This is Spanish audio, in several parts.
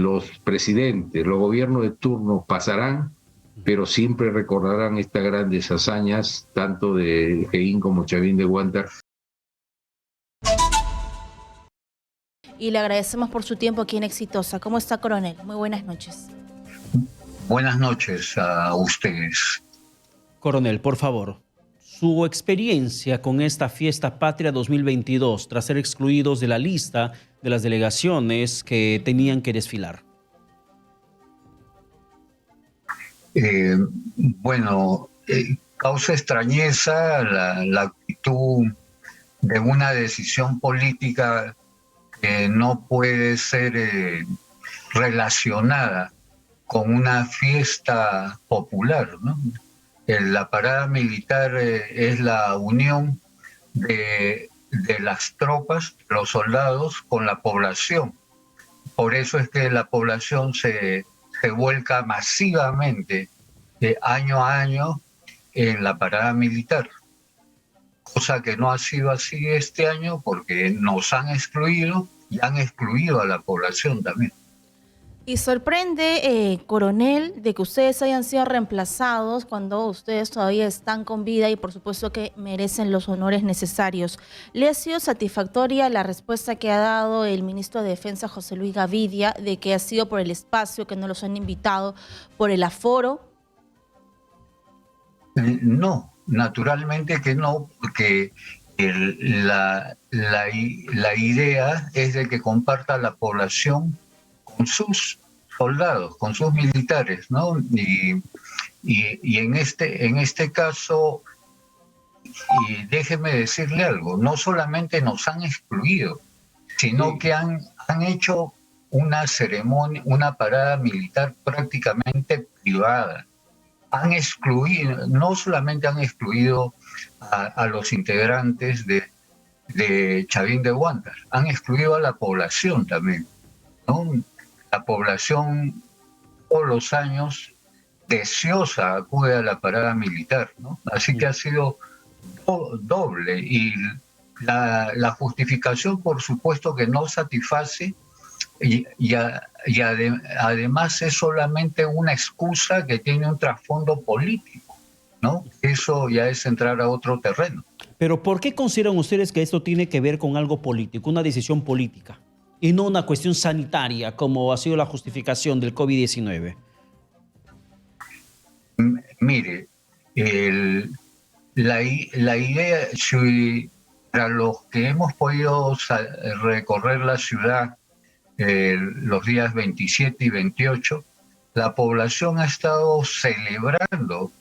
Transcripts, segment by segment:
los presidentes, los gobiernos de turno pasarán, pero siempre recordarán estas grandes hazañas, tanto de Heyín como Chavín de Huántar. Y le agradecemos por su tiempo aquí en Exitosa. ¿Cómo está, coronel? Muy buenas noches. Buenas noches a ustedes. Coronel, por favor, su experiencia con esta Fiesta Patria 2022, tras ser excluidos de la lista de las delegaciones que tenían que desfilar. Bueno, causa extrañeza la actitud de una decisión política que no puede ser relacionada con una fiesta popular, ¿no? La parada militar es la unión de las tropas, los soldados, con la población. Por eso es que la población se vuelca masivamente de año a año en la parada militar. Cosa que no ha sido así este año porque nos han excluido y han excluido a la población también. Y sorprende, coronel, de que ustedes hayan sido reemplazados cuando ustedes todavía están con vida y por supuesto que merecen los honores necesarios. ¿Le ha sido satisfactoria la respuesta que ha dado el ministro de Defensa, José Luis Gavidia, de que ha sido por el espacio, que no los han invitado, por el aforo? No, naturalmente que no, porque la idea es de que comparta la población con sus soldados, con sus militares, ¿no? Y en este caso, y déjeme decirle algo, no solamente nos han excluido, sino que han hecho una ceremonia, una parada militar prácticamente privada. Han excluido, no solamente han excluido a los integrantes de Chavín de Huántar, han excluido a la población también, ¿no? La población todos los años deseosa acude a la parada militar, ¿no? Así que ha sido doble y la justificación por supuesto que no satisface además es solamente una excusa que tiene un trasfondo político, ¿no? Eso ya es entrar a otro terreno. Pero ¿por qué consideran ustedes que esto tiene que ver con algo político, una decisión política, y no una cuestión sanitaria, como ha sido la justificación del COVID-19? Mire, la idea, para los que hemos podido recorrer la ciudad los días 27 y 28, la población ha estado celebrando,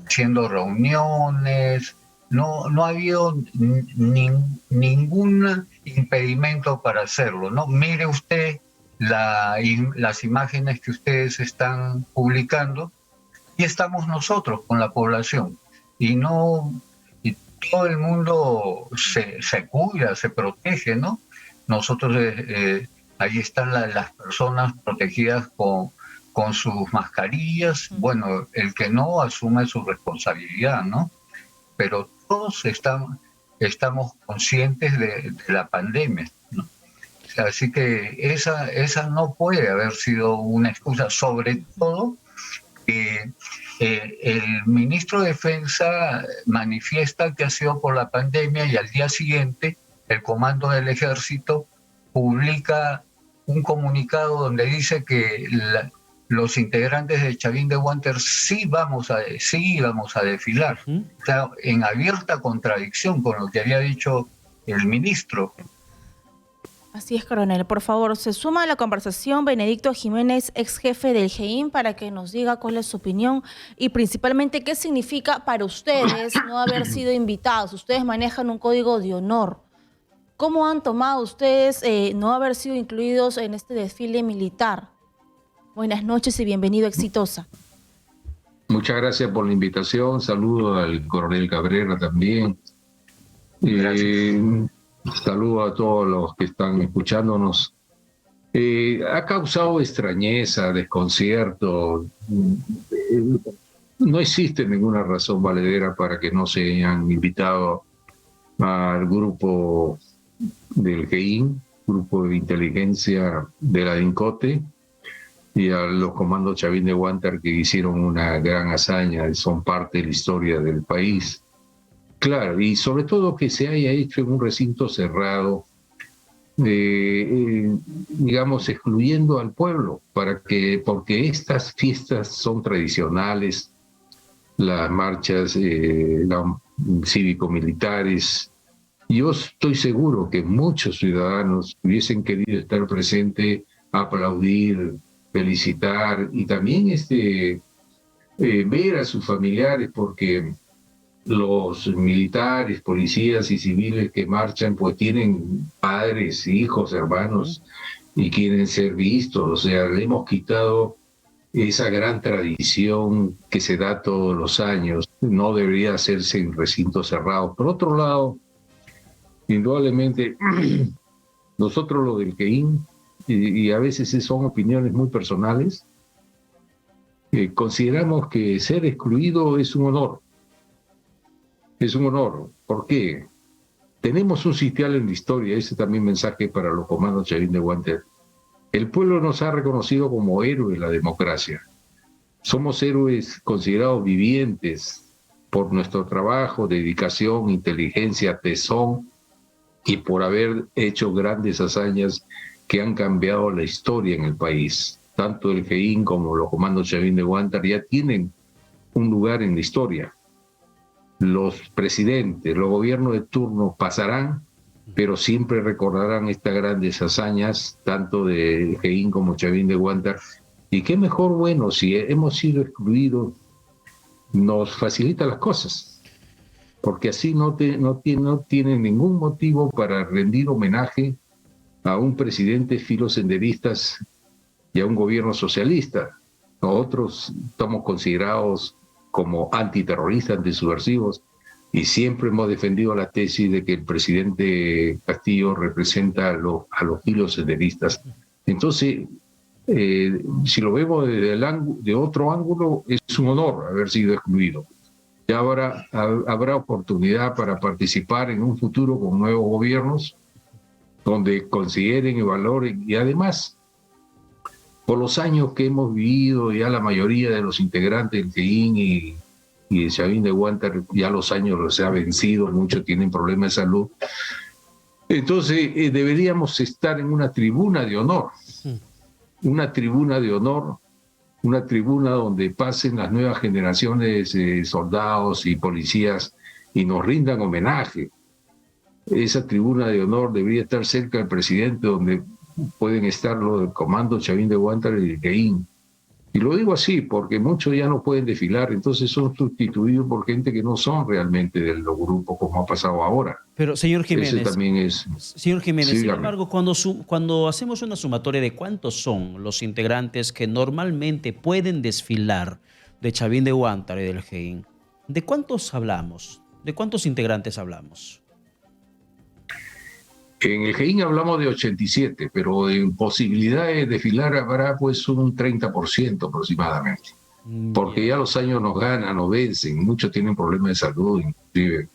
haciendo reuniones, no ha habido ningún impedimento para hacerlo, ¿no? Mire usted las imágenes que ustedes están publicando y estamos nosotros con la población y todo el mundo se cuida, se protege, ¿no? Nosotros ahí están las personas protegidas con sus mascarillas. Bueno, el que no asume su responsabilidad, ¿no? Pero todos estamos conscientes de la pandemia, ¿no? Así que esa no puede haber sido una excusa, sobre todo que el ministro de Defensa manifiesta que ha sido por la pandemia y al día siguiente el Comando del Ejército publica un comunicado donde dice que los integrantes de Chavín de Huántar sí íbamos a desfilar. Está en abierta contradicción con lo que había dicho el ministro. Así es, coronel. Por favor, se suma a la conversación Benedicto Jiménez, ex jefe del Heyín, para que nos diga cuál es su opinión y principalmente qué significa para ustedes no haber sido invitados. Ustedes manejan un código de honor. ¿Cómo han tomado ustedes no haber sido incluidos en este desfile militar? Buenas noches y bienvenido a Exitosa. Muchas gracias por la invitación. Saludo al coronel Cabrera también. Saludo a todos los que están escuchándonos. Ha causado extrañeza, desconcierto. No existe ninguna razón valedera para que no se hayan invitado al grupo del Heyín, grupo de inteligencia de la DINCOTE. y a los comandos Chavín de Huántar, que hicieron una gran hazaña, son parte de la historia del país. Claro, y sobre todo que se haya hecho en un recinto cerrado, digamos, excluyendo al pueblo, porque estas fiestas son tradicionales, las marchas cívico-militares. Yo estoy seguro que muchos ciudadanos hubiesen querido estar presentes, aplaudir, felicitar y también ver a sus familiares, porque los militares, policías y civiles que marchan pues tienen padres, hijos, hermanos y quieren ser vistos. O sea, le hemos quitado esa gran tradición que se da todos los años. No debería hacerse en recintos cerrados. Por otro lado, indudablemente, nosotros lo del GEIN, y a veces son opiniones muy personales, consideramos que ser excluido es un honor. Es un honor. ¿Por qué? Tenemos un sitial en la historia, ese también mensaje para los comandos Chavín de Huántar. El pueblo nos ha reconocido como héroes de la democracia. Somos héroes considerados vivientes por nuestro trabajo, dedicación, inteligencia, tesón y por haber hecho grandes hazañas que han cambiado la historia en el país. Tanto el GEIN como los comandos Chavín de Huántar ya tienen un lugar en la historia. Los presidentes, los gobiernos de turno pasarán, pero siempre recordarán estas grandes hazañas, tanto de GEIN como Chavín de Huántar. Y qué mejor, bueno, si hemos sido excluidos, nos facilita las cosas, porque así no tienen ningún motivo para rendir homenaje a un presidente filosenderistas y a un gobierno socialista. Nosotros estamos considerados como antiterroristas, antisubversivos, y siempre hemos defendido la tesis de que el presidente Castillo representa a los filosenderistas. Entonces, si lo vemos de otro ángulo, es un honor haber sido excluido. Ya habrá oportunidad para participar en un futuro con nuevos gobiernos, donde consideren y valoren, y además, por los años que hemos vivido, ya la mayoría de los integrantes del GEIN y de Chavín de Huántar, ya los años los ha vencido, muchos tienen problemas de salud. Entonces, deberíamos estar en una tribuna de honor, una tribuna de honor, una tribuna donde pasen las nuevas generaciones de soldados y policías y nos rindan homenaje. Esa tribuna de honor debería estar cerca del presidente, donde pueden estar los del comando Chavín de Huántar y el GEIN. Y lo digo así porque muchos ya no pueden desfilar, entonces son sustituidos por gente que no son realmente de los grupos, como ha pasado ahora. Pero, señor Jiménez, ese también es... Señor Jiménez, Sí, sin embargo, cuando hacemos una sumatoria de cuántos son los integrantes que normalmente pueden desfilar de Chavín de Huántar y del GEIN, ¿de cuántos hablamos? ¿De cuántos integrantes hablamos? En el GEIN hablamos de 87, pero en posibilidad de desfilar habrá pues un 30% aproximadamente. Porque ya los años nos ganan, nos vencen, muchos tienen problemas de salud, inclusive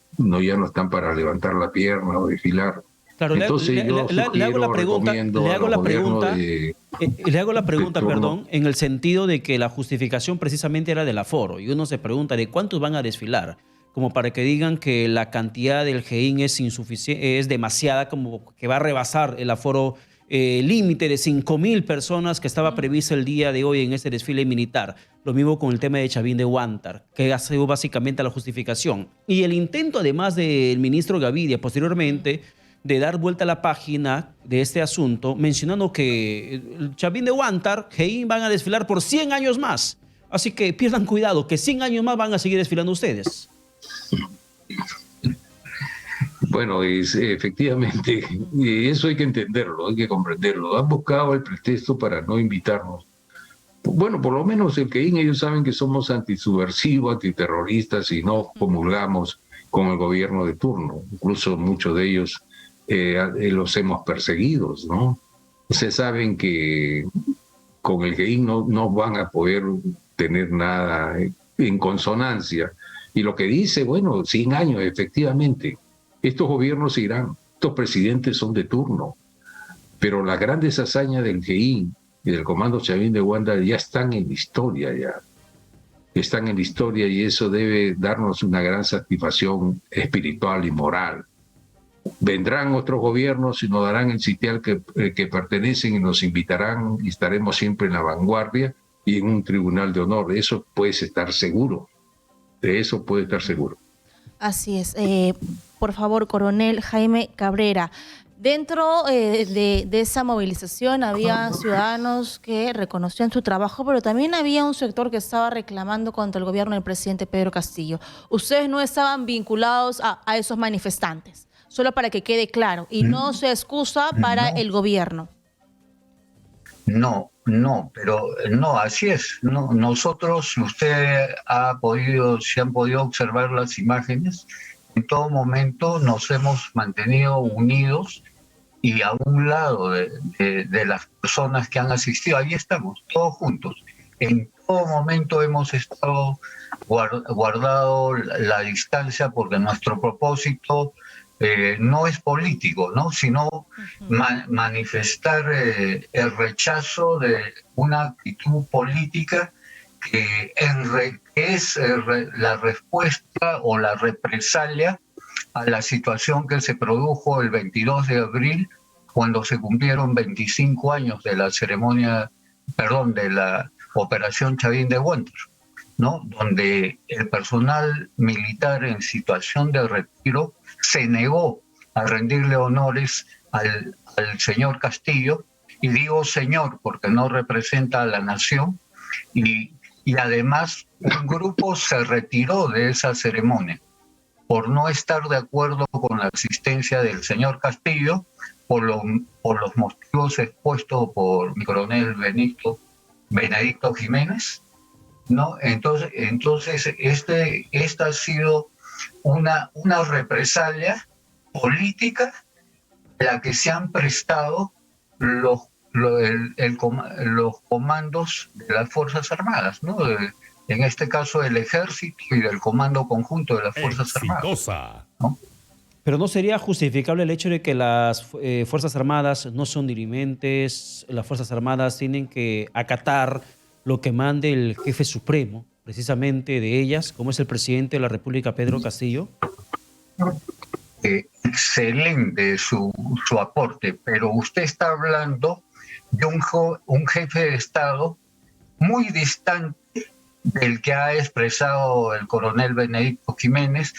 ya no están para levantar la pierna o desfilar. Claro, entonces le hago la pregunta, perdón, en el sentido de que la justificación precisamente era del aforo, y uno se pregunta de cuántos van a desfilar, como para que digan que la cantidad del GEIN es insuficiente, es demasiada, como que va a rebasar el aforo límite de 5.000 personas que estaba previsto el día de hoy en este desfile militar. Lo mismo con el tema de Chavín de Huántar, que ha sido básicamente la justificación. Y el intento, además del ministro Gavidia, posteriormente, de dar vuelta a la página de este asunto, mencionando que Chavín de Huántar, GEIN van a desfilar por 100 años más. Así que pierdan cuidado, que 100 años más van a seguir desfilando ustedes. Bueno, efectivamente, eso hay que entenderlo, hay que comprenderlo. Han buscado el pretexto para no invitarnos. Bueno, por lo menos el GEIN, ellos saben que somos antisubversivos, antiterroristas y no comulgamos con el gobierno de turno. Incluso muchos de ellos los hemos perseguido, ¿no? Ustedes saben que con el GEIN no van a poder tener nada en consonancia. Y lo que dice, bueno, 100 años, efectivamente, estos gobiernos irán, estos presidentes son de turno, pero las grandes hazañas del GEIN y del Comando Chavín de Huántar ya están en la historia ya. Están en la historia y eso debe darnos una gran satisfacción espiritual y moral. Vendrán otros gobiernos y nos darán el sitial que pertenecen y nos invitarán y estaremos siempre en la vanguardia y en un tribunal de honor. De eso puedes estar seguro. De eso puedes estar seguro. Así es. Por favor, coronel Jaime Cabrera. Dentro de esa movilización había ciudadanos que reconocían su trabajo, pero también había un sector que estaba reclamando contra el gobierno del presidente Pedro Castillo. Ustedes no estaban vinculados a esos manifestantes, solo para que quede claro, y no se excusa para el gobierno. No, pero no, así es. No, nosotros, usted si han podido observar las imágenes, en todo momento nos hemos mantenido unidos y a un lado de las personas que han asistido. Ahí estamos, todos juntos. En todo momento hemos estado guardado la distancia porque nuestro propósito no es político, ¿no? Sino manifestar el rechazo de una actitud política que es la respuesta o la represalia a la situación que se produjo el 22 de abril, cuando se cumplieron 25 años de la de la Operación Chavín de Huántar, ¿no? Donde el personal militar en situación de retiro se negó a rendirle honores al señor Castillo, y digo señor porque no representa a la nación, y además un grupo se retiró de esa ceremonia por no estar de acuerdo con la asistencia del señor Castillo por los motivos expuestos por mi coronel Benedicto Jiménez, ¿no? Entonces esta ha sido una represalia política a la que se han prestado los comandos de las Fuerzas Armadas, ¿no? En este caso el Ejército y del Comando Conjunto de las Fuerzas Armadas, ¿no? Pero ¿no sería justificable el hecho de que las Fuerzas Armadas no son dirimentes? Las Fuerzas Armadas tienen que acatar lo que mande el jefe supremo, precisamente de ellas, como es el presidente de la República, Pedro Castillo. Excelente su aporte, pero usted está hablando de un jefe de Estado muy distante del que ha expresado el coronel Benedicto Jiménez.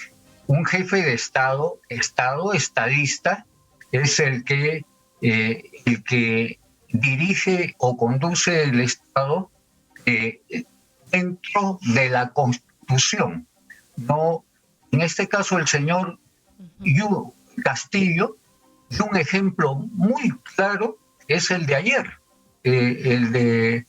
Un jefe de Estado estadista, es el que dirige o conduce el Estado dentro de la Constitución. No, en este caso el señor Castillo, y un ejemplo muy claro es el de ayer, el del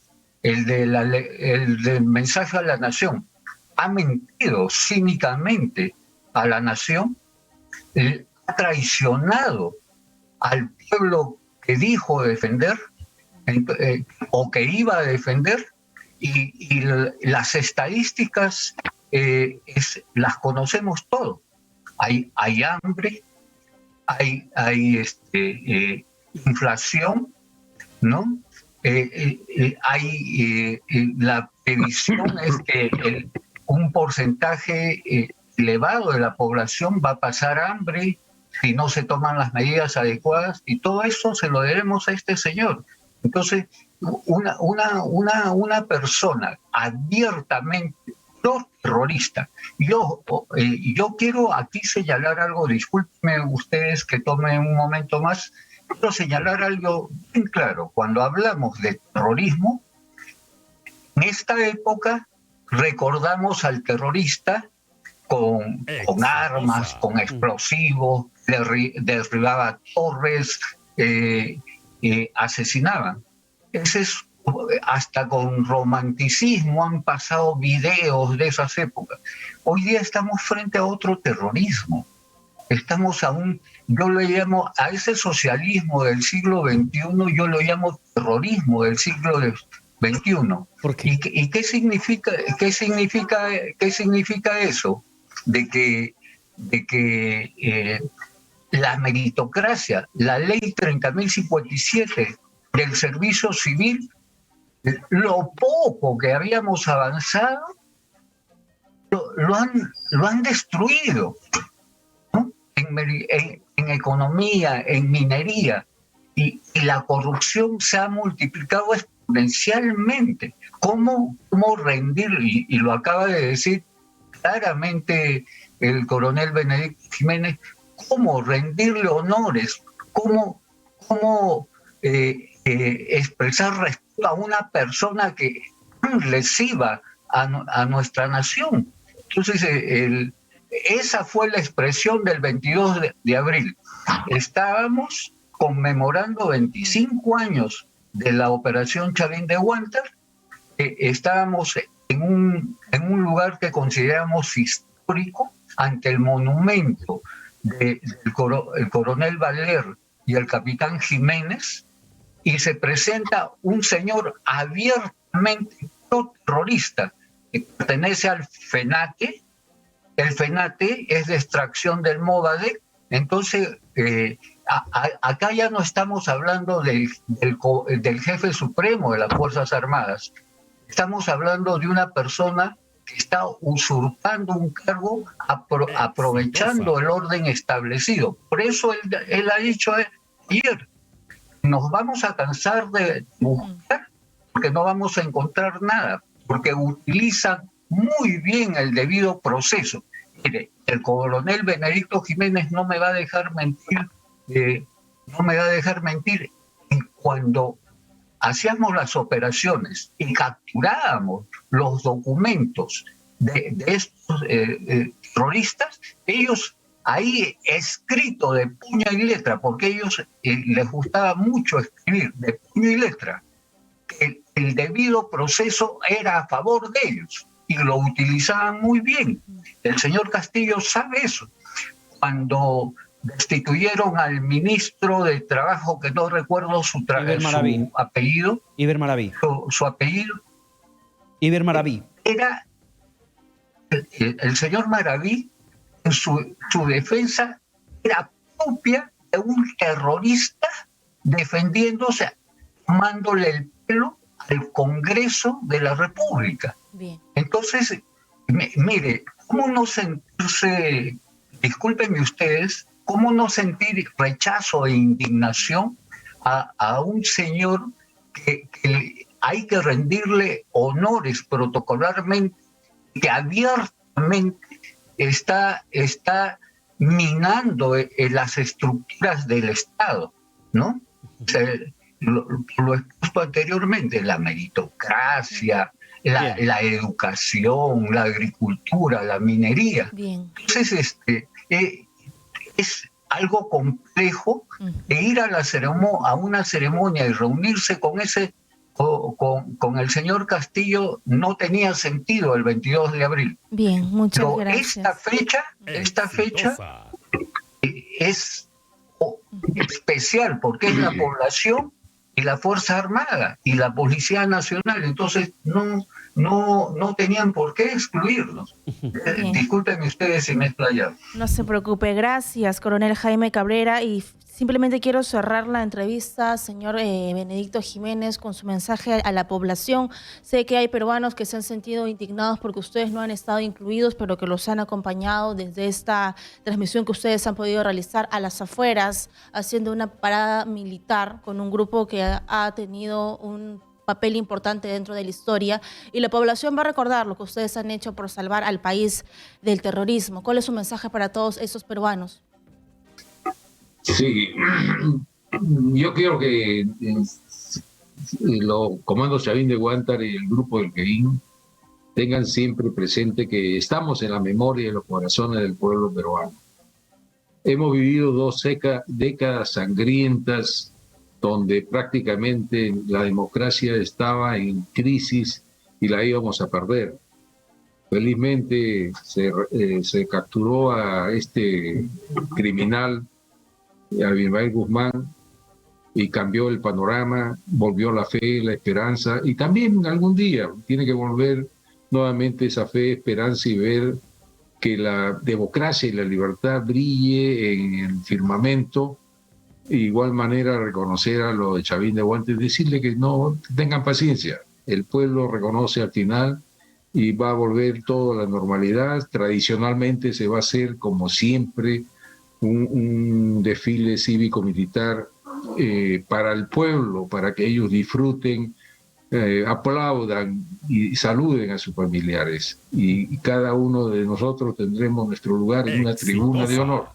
mensaje a la nación. Ha mentido cínicamente a la nación, ha traicionado al pueblo que dijo defender o que iba a defender, y las estadísticas las conocemos todos. Hay hambre, hay inflación, ¿no? La previsión es que un porcentaje elevado de la población va a pasar hambre si no se toman las medidas adecuadas, y todo eso se lo debemos a este señor. Entonces, una persona abiertamente terrorista. Yo quiero aquí señalar algo, discúlpenme ustedes que tomen un momento más, quiero señalar algo bien claro. Cuando hablamos de terrorismo, en esta época recordamos al terrorista con armas, con explosivos, derribaba torres, asesinaban. Hasta con romanticismo han pasado videos de esas épocas. Hoy día estamos frente a otro terrorismo. Yo le llamo a ese socialismo del siglo XXI, yo lo llamo terrorismo del siglo XXI. ¿Por qué? ¿Y qué significa eso? De que la meritocracia, la ley 30.057 del servicio civil, lo poco que habíamos avanzado lo han destruido, ¿no? En economía, en minería, y la corrupción se ha multiplicado exponencialmente. ¿Cómo rendir? Y lo acaba de decir claramente el coronel Benedicto Jiménez, cómo rendirle honores, cómo expresar respeto a una persona que es lesiva a nuestra nación. Entonces, esa fue la expresión del 22 de abril. Estábamos conmemorando 25 años de la Operación Chavín de Huántar. Estábamos en un lugar que consideramos histórico, ante el monumento del coronel Valer y el capitán Jiménez, y se presenta un señor abiertamente terrorista que pertenece al FENATE. El FENATE es de extracción del Movadef. Entonces, acá ya no estamos hablando del jefe supremo de las Fuerzas Armadas. Estamos hablando de una persona que está usurpando un cargo, aprovechando el orden establecido. Por eso él ha dicho ayer, nos vamos a cansar de buscar porque no vamos a encontrar nada, porque utilizan muy bien el debido proceso. Mire, el coronel Benedicto Jiménez no me va a dejar mentir, cuando hacíamos las operaciones y capturábamos los documentos de estos terroristas, ellos ahí escrito de puño y letra, porque ellos les gustaba mucho escribir de puño y letra, el debido proceso era a favor de ellos y lo utilizaban muy bien. El señor Castillo sabe eso. Cuando destituyeron al ministro de Trabajo, que no recuerdo su apellido. Iber Maraví. Su apellido. Iber Maraví. Era el señor Maraví, en su defensa, era propia de un terrorista defendiéndose, tomándole el pelo al Congreso de la República. Bien. Entonces, mire, ¿cómo no sentirse, discúlpenme ustedes, cómo no sentir rechazo e indignación a un señor que hay que rendirle honores protocolarmente, que abiertamente está minando las estructuras del Estado, ¿no? O sea, lo he expuesto anteriormente, la meritocracia, la educación, la agricultura, la minería. Bien. Entonces, es algo complejo de ir a una ceremonia y reunirse con el señor Castillo. No tenía sentido el 22 de abril. Bien, muchas Pero gracias. esta fecha es especial porque es la población y la Fuerza Armada y la Policía Nacional. Entonces no tenían por qué excluirnos. Discúlpenme ustedes si me he explayado. No se preocupe, gracias, coronel Jaime Cabrera, y simplemente quiero cerrar la entrevista, señor Benedicto Jiménez, con su mensaje a la población. Sé que hay peruanos que se han sentido indignados porque ustedes no han estado incluidos, pero que los han acompañado desde esta transmisión que ustedes han podido realizar a las afueras, haciendo una parada militar con un grupo que ha tenido un papel importante dentro de la historia, y la población va a recordar lo que ustedes han hecho por salvar al país del terrorismo. ¿Cuál es su mensaje para todos esos peruanos? Sí, yo quiero que los comandos Chavín de Huántar y el grupo del GEIN tengan siempre presente que estamos en la memoria y en los corazones del pueblo peruano. Hemos vivido 2 décadas sangrientas donde prácticamente la democracia estaba en crisis y la íbamos a perder. Felizmente se capturó a este criminal, a Abimael Guzmán, y cambió el panorama, volvió la fe, la esperanza, y también algún día tiene que volver nuevamente esa fe, esperanza, y ver que la democracia y la libertad brille en el firmamento. De igual manera reconocer a los de Chavín de Huántar y decirle que no tengan paciencia, el pueblo reconoce al final y va a volver todo a la normalidad. Tradicionalmente se va a hacer, como siempre, un desfile cívico-militar para el pueblo, para que ellos disfruten, aplaudan y saluden a sus familiares. Y cada uno de nosotros tendremos nuestro lugar en una tribuna de honor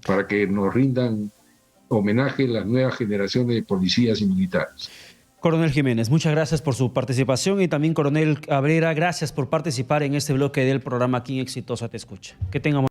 para que nos rindan homenaje a las nuevas generaciones de policías y militares. Coronel Jiménez, muchas gracias por su participación y también, Coronel Cabrera, gracias por participar en este bloque del programa Aquí en Exitosa Te Escucha. Que tengamos